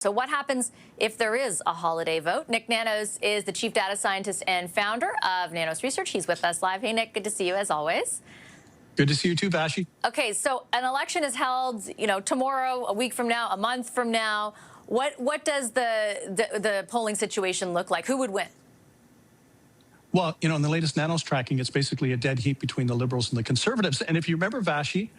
So what happens if there is a holiday vote? Nick Nanos is the chief data scientist and founder of Nanos Research. He's with us live. Hey, Nick, good to see you as always. Good to see you too, Vashi. Okay, so an election is held, tomorrow, a week from now, a month from now. What does the polling situation look like? Who would win? Well, in the latest Nanos tracking, it's basically a dead heat between the Liberals and the Conservatives. And if you remember, Vashi,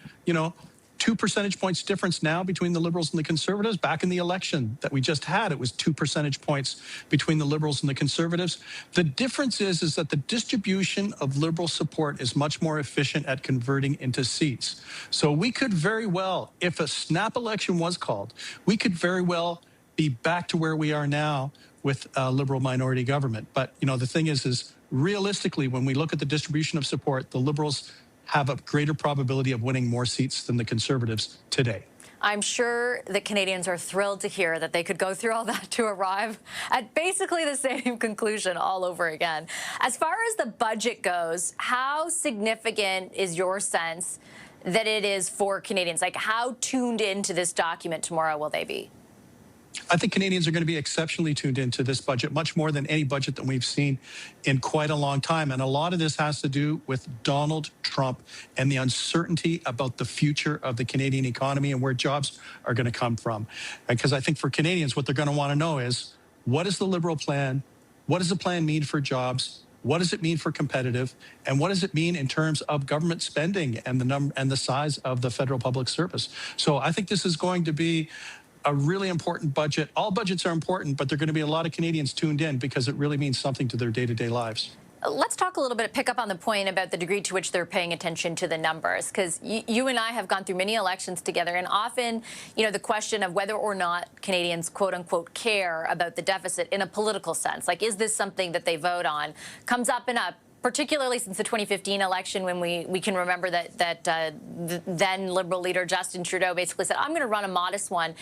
2 percentage points difference now between the Liberals and the Conservatives. Back in the election that we just had, it was 2 percentage points between the Liberals and the Conservatives. The difference is that the distribution of Liberal support is much more efficient at converting into seats. So we could very well, if a snap election was called, we could very well be back to where we are now with a Liberal minority government. But, the thing is realistically, when we look at the distribution of support, the Liberals have a greater probability of winning more seats than the Conservatives today. I'm sure that Canadians are thrilled to hear that they could go through all that to arrive at basically the same conclusion all over again. As far as the budget goes, how significant is your sense that it is for Canadians? Like, how tuned into this document tomorrow will they be? I think Canadians are going to be exceptionally tuned into this budget, much more than any budget that we've seen in quite a long time. And a lot of this has to do with Donald Trump and the uncertainty about the future of the Canadian economy and where jobs are going to come from. Because I think for Canadians, what they're going to want to know is, what is the Liberal plan? What does the plan mean for jobs? What does it mean for competitive? And what does it mean in terms of government spending and the size of the federal public service? So I think this is going to be a really important budget. All budgets are important, but there are going to be a lot of Canadians tuned in because it really means something to their day-to-day lives. Let's talk a little bit, pick up on the point about the degree to which they're paying attention to the numbers, because you and I have gone through many elections together, and often, the question of whether or not Canadians, quote unquote, care about the deficit in a political sense, like, is this something that they vote on, comes up and up, particularly since the 2015 election, when we can remember that then Liberal leader Justin Trudeau basically said, I'm going to run a modest one.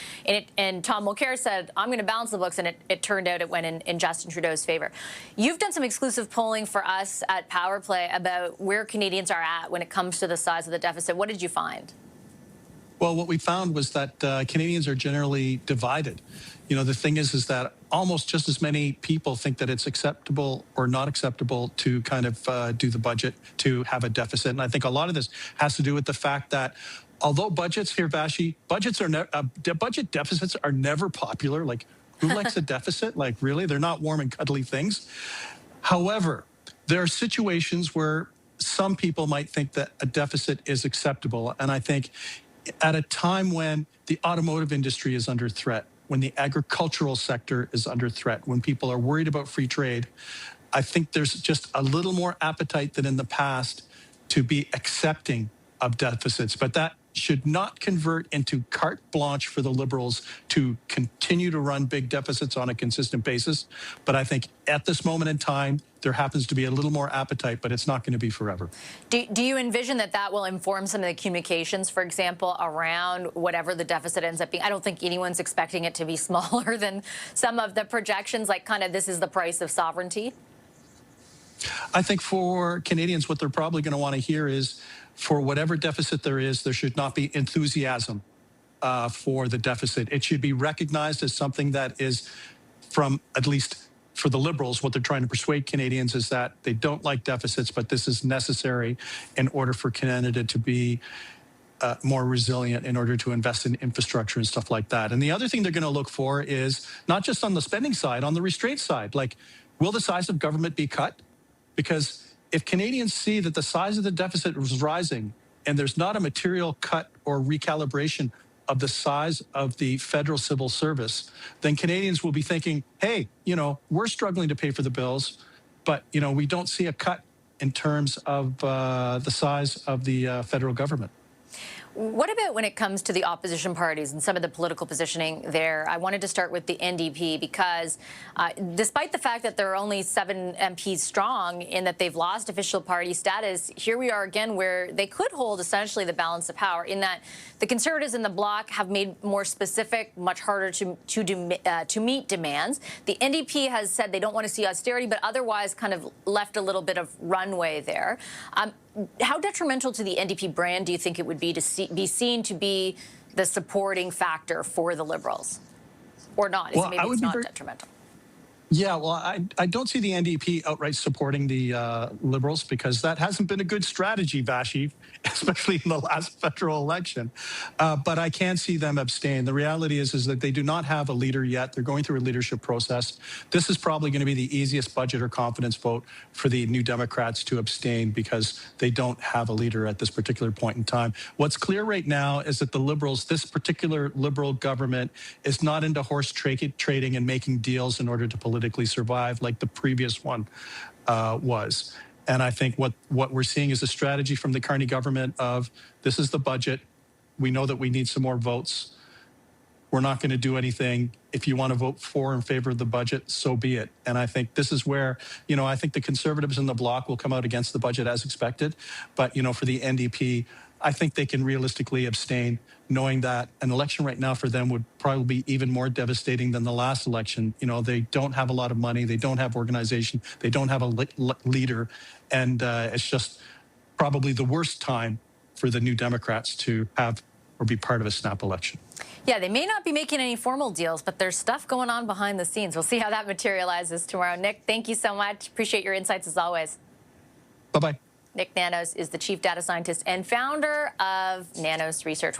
And Tom Mulcair said, I'm going to balance the books. And it turned out it went in Justin Trudeau's favor. You've done some exclusive polling for us at Power Play about where Canadians are at when it comes to the size of the deficit. What did you find? Well, what we found was that Canadians are generally divided. The thing is that almost just as many people think that it's acceptable or not acceptable to kind of do the budget, to have a deficit. And I think a lot of this has to do with the fact that although budgets here, Vashi, budget deficits are never popular. Like, who likes a deficit? Like, really? They're not warm and cuddly things. However, there are situations where some people might think that a deficit is acceptable. And I think at a time when the automotive industry is under threat, when the agricultural sector is under threat, when people are worried about free trade, I think there's just a little more appetite than in the past to be accepting of deficits. But that should not convert into carte blanche for the Liberals to continue to run big deficits on a consistent basis. But I think at this moment in time, there happens to be a little more appetite, but it's not going to be forever. Do you envision that will inform some of the communications, for example, around whatever the deficit ends up being? I don't think anyone's expecting it to be smaller than some of the projections, like kind of this is the price of sovereignty. I think for Canadians, what they're probably going to want to hear is, for whatever deficit there is, there should not be enthusiasm for the deficit. It should be recognized as something that is, from at least for the Liberals, what they're trying to persuade Canadians is that they don't like deficits, but this is necessary in order for Canada to be more resilient, in order to invest in infrastructure and stuff like that. And the other thing they're going to look for is not just on the spending side, on the restraint side. Like, will the size of government be cut? Because if Canadians see that the size of the deficit is rising and there's not a material cut or recalibration of the size of the federal civil service, then Canadians will be thinking, hey, we're struggling to pay for the bills, but, we don't see a cut in terms of the size of the federal government. What about when it comes to the opposition parties and some of the political positioning there? I wanted to start with the NDP because despite the fact that there are only 7 MPs strong in that they've lost official party status, here we are again where they could hold essentially the balance of power, in that the Conservatives in the bloc have made more specific, much harder to meet demands. The NDP has said they don't want to see austerity, but otherwise kind of left a little bit of runway there. How detrimental to the NDP brand do you think it would be to be seen to be the supporting factor for the Liberals? or not? Is Well, it maybe I would it's be not very, detrimental? yeah, well, I don't see the NDP outright supporting the Liberals because that hasn't been a good strategy, Vashi, especially in the last federal election. But I can see them abstain. The reality is that they do not have a leader yet. They're going through a leadership process. This is probably going to be the easiest budget or confidence vote for the New Democrats to abstain because they don't have a leader at this particular point in time. What's clear right now is that the Liberals, this particular Liberal government, is not into horse trading and making deals in order to politically survive like the previous one was. And I think what we're seeing is a strategy from the Carney government of this is the budget. We know that we need some more votes. We're not going to do anything. If you want to vote for in favor of the budget, so be it. And I think this is where, I think the Conservatives in the bloc will come out against the budget as expected. But, for the NDP, I think they can realistically abstain, knowing that an election right now for them would probably be even more devastating than the last election. They don't have a lot of money. They don't have organization. They don't have a leader. And it's just probably the worst time for the New Democrats to have or be part of a snap election. Yeah, they may not be making any formal deals, but there's stuff going on behind the scenes. We'll see how that materializes tomorrow. Nick, thank you so much. Appreciate your insights as always. Bye-bye. Nick Nanos is the chief data scientist and founder of Nanos Research.